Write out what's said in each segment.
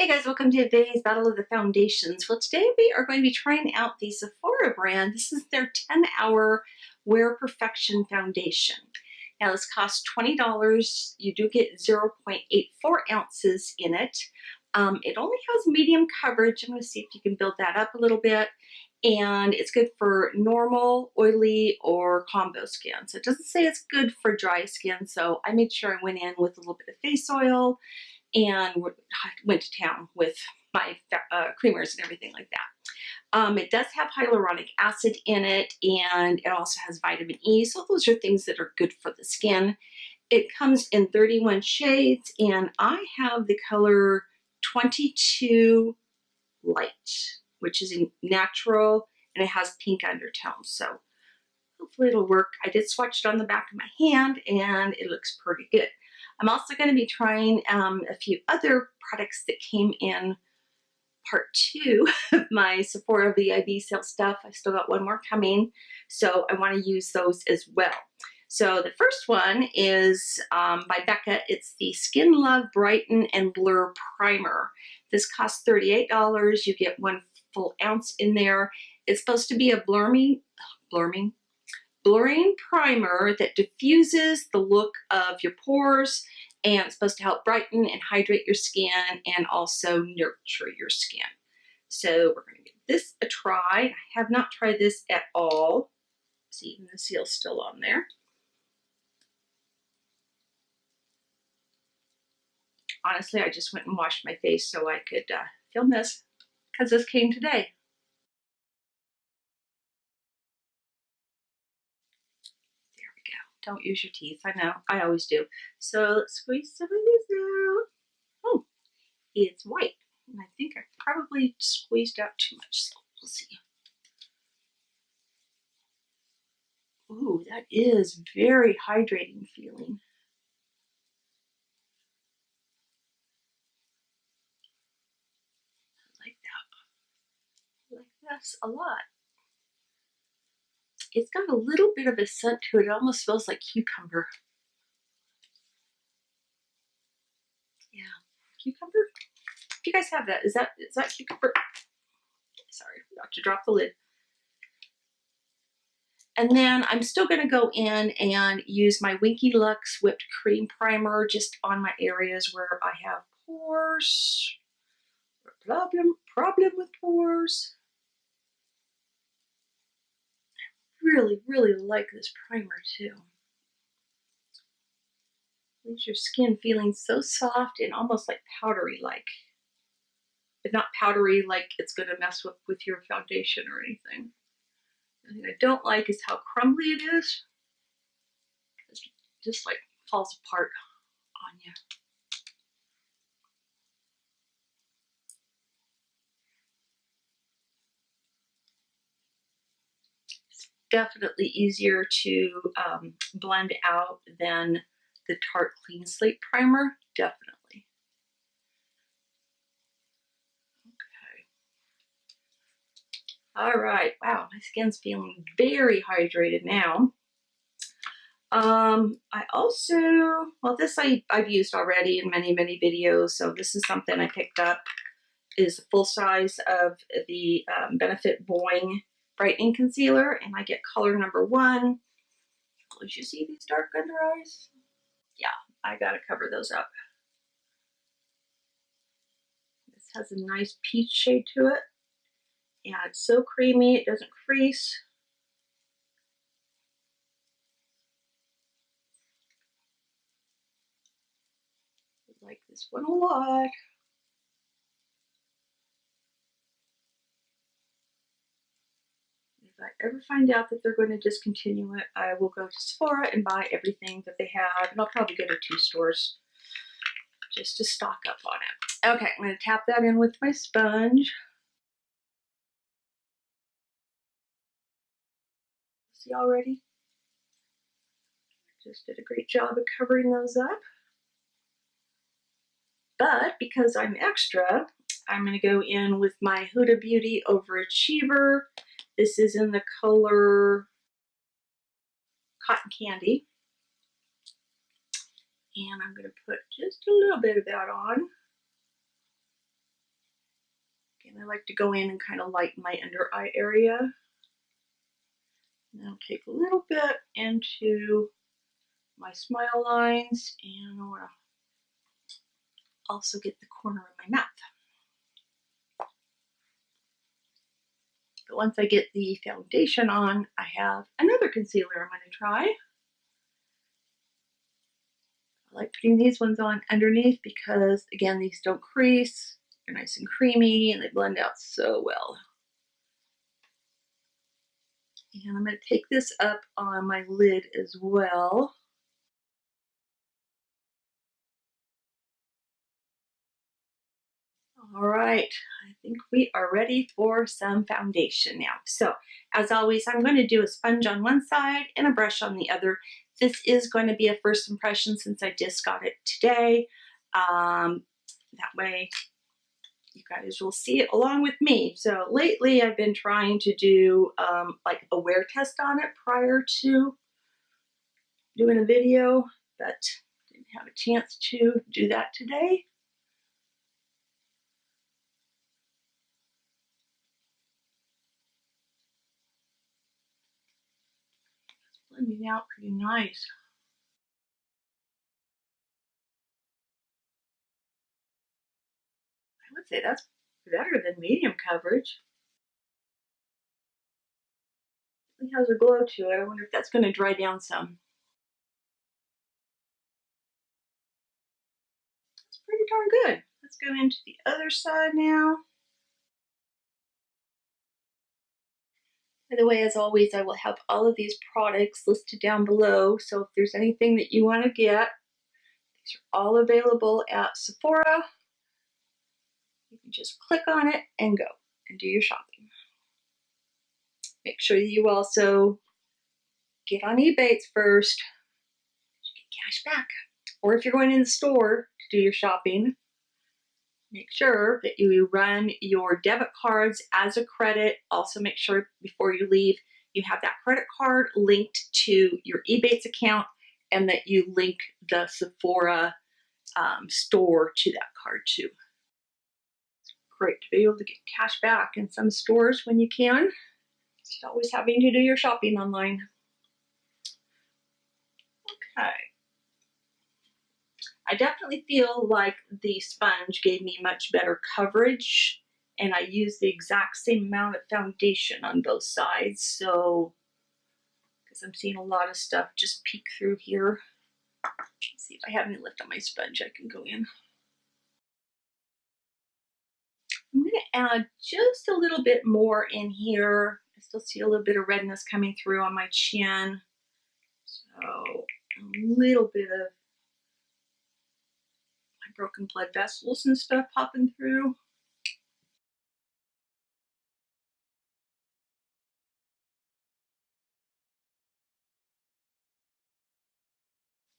Hey guys, welcome to today's Battle of the Foundations. Well, today we are going to be trying out the Sephora brand. This is their 10-hour Wear Perfection Foundation. Now this costs $20. You do get 0.84 ounces in it. It only has medium coverage. I'm going to see if you can build that up a little bit. And it's good for normal, oily, or combo skin. So it doesn't say it's good for dry skin, so I made sure I went in with a little bit of face oil and went to town with my creamers and everything like that. It does have hyaluronic acid in it, and it also has vitamin E, so those are things that are good for the skin. It comes in 31 shades, and I have the color 22 Light, which is natural, and it has pink undertones, so hopefully it'll work. I did swatch it on the back of my hand, and it looks pretty good. I'm also going to be trying a few other products that came in part 2 of my Sephora VIB sale stuff. I still got one more coming, so I want to use those as well. So the first one is by Becca. It's the Skin Love Brighten and Blur Primer. This costs $38. You get 1 full ounce in there. It's supposed to be a blurring primer that diffuses the look of your pores, and it's supposed to help brighten and hydrate your skin and also nurture your skin. So we're going to give this a try. I have not tried this at all. See, even the seal's still on there. Honestly, I just went and washed my face so I could film this because this came today. Don't use your teeth. I know. I always do. So let's squeeze some of this out. Oh, it's white. And I think I probably squeezed out too much, so we'll see. Ooh, that is very hydrating feeling. I like that. I like this a lot. It's got a little bit of a scent to it. It almost smells like cucumber. Yeah, cucumber? If you guys have that, is that cucumber? Sorry, I forgot to drop the lid. And then I'm still going to go in and use my Winky Lux Whipped Cream Primer just on my areas where I have pores, or problem with pores. Really like this primer too. Leaves your skin feeling so soft and almost like powdery like. But not powdery like it's going to mess with your foundation or anything. The thing I don't like is how crumbly it is. It just like falls apart on you. Definitely easier to blend out than the Tarte Clean Slate Primer, definitely. Okay. All right, wow, my skin's feeling very hydrated now. I also, well, this I've used already in many videos, so this is something I picked up, is the full size of the Benefit Boing Brightening Concealer, and I get color number 1. Did you see these dark under eyes? Yeah, I gotta cover those up. This has a nice peach shade to it. Yeah, it's so creamy, it doesn't crease. I like this one a lot. If I ever find out that they're going to discontinue it, I will go to Sephora and buy everything that they have, and I'll probably go to 2 stores just to stock up on it. Okay, I'm going to tap that in with my sponge. See already? Just did a great job of covering those up. But because I'm extra, I'm going to go in with my Huda Beauty Overachiever. This is in the color Cotton Candy. And I'm going to put just a little bit of that on. And I like to go in and kind of lighten my under eye area. And I'll take a little bit into my smile lines, and I want to also get the corner of my mouth. But once I get the foundation on, I have another concealer I'm going to try. I like putting these ones on underneath because, again, these don't crease. They're nice and creamy, and they blend out so well. And I'm going to take this up on my lid as well. All right, I think we are ready for some foundation now. So, as always, I'm going to do a sponge on one side and a brush on the other. This is going to be a first impression since I just got it today. That way, you guys will see it along with me. So lately, I've been trying to do like a wear test on it prior to doing a video, but didn't have a chance to do that today. Blending out pretty nice. I would say that's better than medium coverage. It has a glow to it. I wonder if that's going to dry down some. That's pretty darn good. Let's go into the other side now. By the way, as always, I will have all of these products listed down below. So if there's anything that you want to get, these are all available at Sephora. You can just click on it and go and do your shopping. Make sure you also get on eBates first. You get cash back. Or if you're going in the store to do your shopping, make sure that you run your debit cards as a credit. Also make sure before you leave, you have that credit card linked to your eBates account and that you link the Sephora store to that card too. Great to be able to get cash back in some stores when you can. Just always having to do your shopping online. Okay. I definitely feel like the sponge gave me much better coverage, and I used the exact same amount of foundation on both sides, so because I'm seeing a lot of stuff just peek through here. Let's see if I have any left on my sponge I can go in. I'm going to add just a little bit more in here. I still see a little bit of redness coming through on my chin. So a little bit of my broken blood vessels and stuff popping through.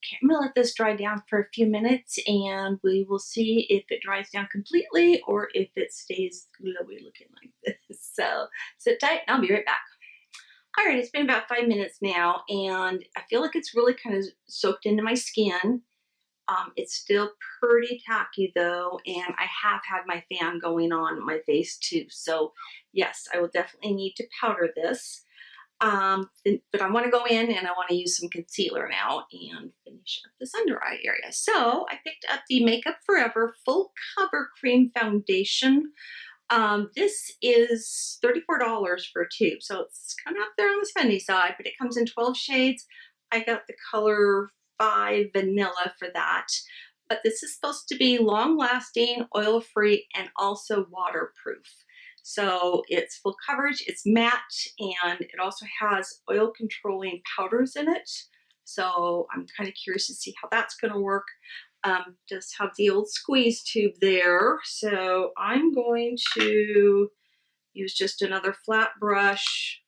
Okay, I'm going to let this dry down for a few minutes and we will see if it dries down completely or if it stays glowy looking like this. So sit tight and I'll be right back. All right, it's been about 5 minutes now and I feel like it's really kind of soaked into my skin. It's still pretty tacky though, and I have had my fan going on my face too. So yes, I will definitely need to powder this. But I want to go in and I want to use some concealer now and finish up this under eye area. So I picked up the Makeup Forever Full Cover Cream Foundation. This is $34 for a tube, so it's kind of up there on the spendy side, but it comes in 12 shades. I got the color 5 Vanilla for that. But this is supposed to be long-lasting, oil-free, and also waterproof. So it's full coverage, it's matte, and it also has oil controlling powders in it. So I'm kind of curious to see how that's going to work. Does have the old squeeze tube there. So I'm going to use just another flat brush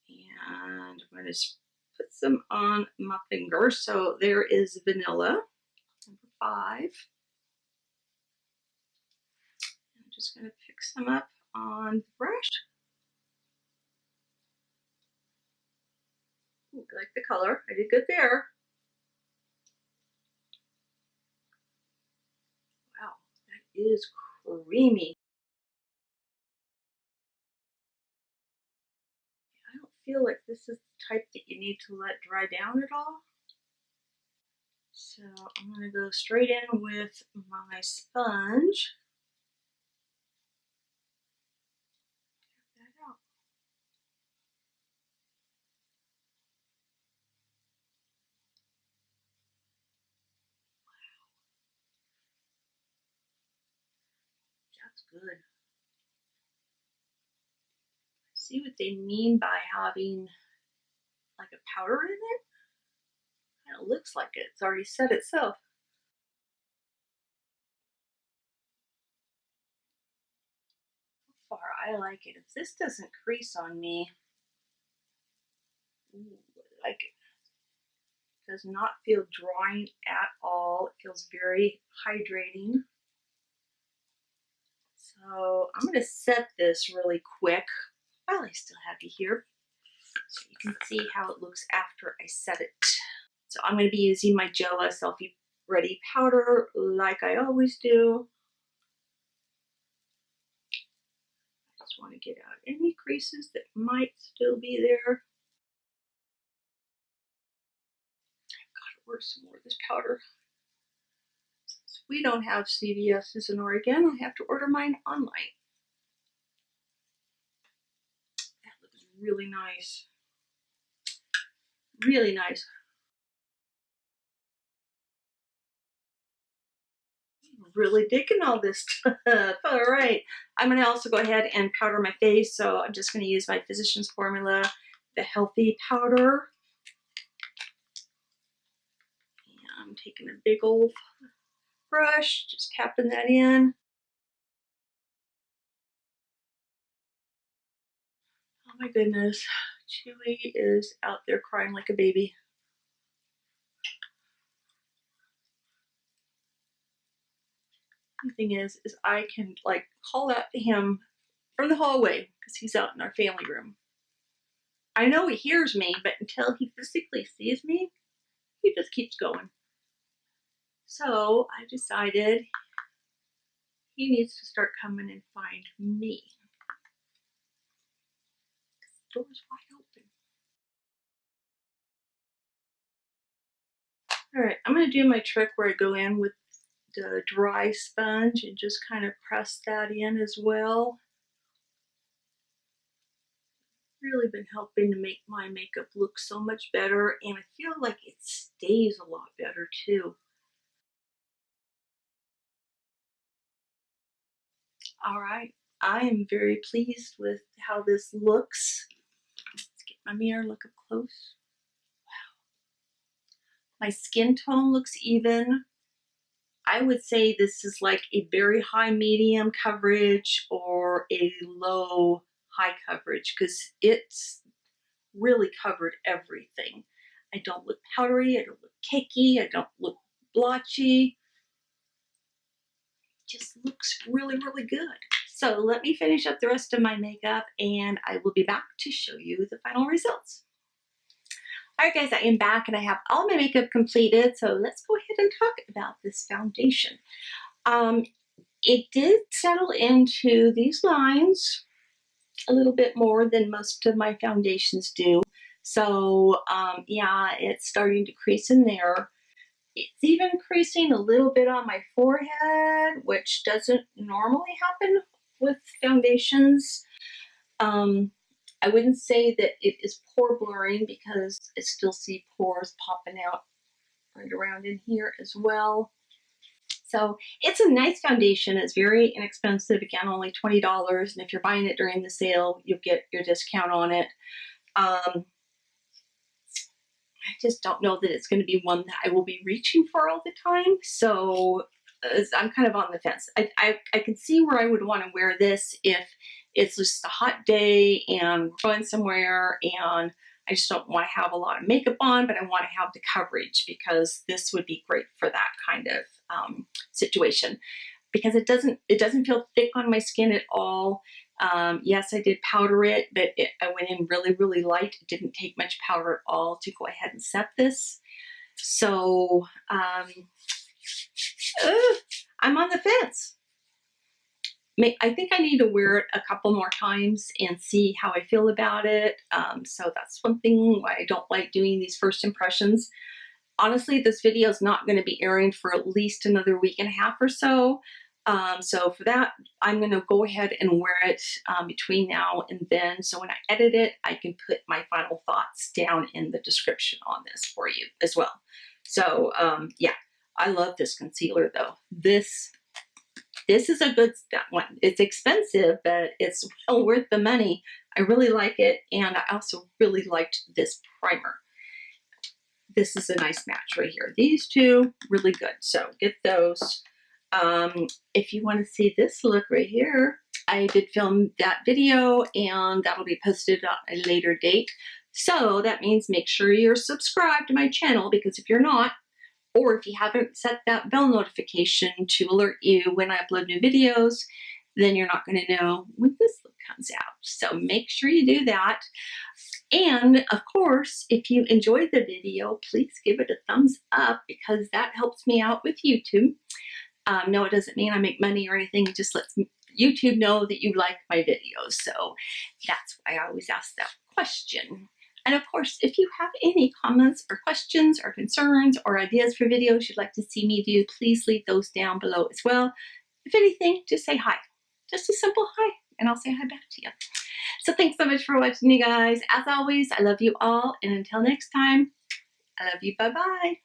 and I'm going to put some on my finger. So there is Vanilla, number 5. Just going to pick some up on the brush. Ooh, I like the color. I did good there. Wow, that is creamy. feel like this is the type that you need to let dry down at all. So I'm going to go straight in with my sponge. Tap that out. That's good. See what they mean by having like a powder in it? Kind of looks like it. It's already set itself. So far, I like it. If this doesn't crease on me, ooh, I like it. It does not feel drying at all. It feels very hydrating. So I'm going to set this really quick while I still have you here, so you can see how it looks after I set it. So I'm going to be using my Joa Selfie Ready powder like I always do. I just want to get out any creases that might still be there. I've got to order some more of this powder. Since we don't have CVS's in Oregon, I have to order mine online. That looks really nice. Really nice. Really digging all this stuff. All right, I'm going to also go ahead and powder my face, so I'm just going to use my Physicians Formula, the Healthy Powder. And I'm taking a big old brush, just tapping that in. Oh my goodness, Chewy is out there crying like a baby. The thing is I can like call out to him from the hallway because he's out in our family room. I know he hears me, but until he physically sees me, he just keeps going. So I decided he needs to start coming and find me. The door's wide open. All right, I'm going to do my trick where I go in with the dry sponge and just kind of press that in as well. Really been helping to make my makeup look so much better, and I feel like it stays a lot better too. All right, I am very pleased with how this looks. Let's get my mirror, look up close. Wow. My skin tone looks even. I would say this is like a very high medium coverage or a low high coverage because it's really covered everything. I don't look powdery, I don't look cakey, I don't look blotchy. It just looks really, really good. So let me finish up the rest of my makeup and I will be back to show you the final results. Alright guys, I am back and I have all my makeup completed, so let's go ahead and talk about this foundation. It did settle into these lines a little bit more than most of my foundations do. So yeah, it's starting to crease in there. It's even creasing a little bit on my forehead, which doesn't normally happen with foundations. I wouldn't say that it is pore blurring because I still see pores popping out right around in here as well. So it's a nice foundation. It's very inexpensive. Again, only $20. And if you're buying it during the sale, you'll get your discount on it. I just don't know that it's going to be one that I will be reaching for all the time. So I'm kind of on the fence. I can see where I would want to wear this if it's just a hot day and going somewhere and I just don't want to have a lot of makeup on, but I want to have the coverage because this would be great for that kind of situation. Because it doesn't feel thick on my skin at all. Yes, I did powder it, but I went in really, really light. It didn't take much powder at all to go ahead and set this. So I'm on the fence. I think I need to wear it a couple more times and see how I feel about it. So that's one thing why I don't like doing these first impressions. Honestly, this video is not going to be airing for at least another week and a half or so. So for that, I'm going to go ahead and wear it between now and then. So when I edit it, I can put my final thoughts down in the description on this for you as well. So yeah, I love this concealer though. This is a good one. It's expensive, but it's well worth the money. I really like it, and I also really liked this primer. This is a nice match right here. These two, really good. So get those. If you want to see this look right here, I did film that video, and that'll be posted on a later date. So that means make sure you're subscribed to my channel, because if you're not, or if you haven't set that bell notification to alert you when I upload new videos, then you're not going to know when this look comes out. So make sure you do that. And of course, if you enjoyed the video, please give it a thumbs up, because that helps me out with YouTube. No, it doesn't mean I make money or anything. It just lets YouTube know that you like my videos. So that's why I always ask that question. And of course, if you have any comments or questions or concerns or ideas for videos you'd like to see me do, please leave those down below as well. If anything, just say hi. Just a simple hi, and I'll say hi back to you. So thanks so much for watching, you guys. As always, I love you all. And until next time, I love you. Bye-bye.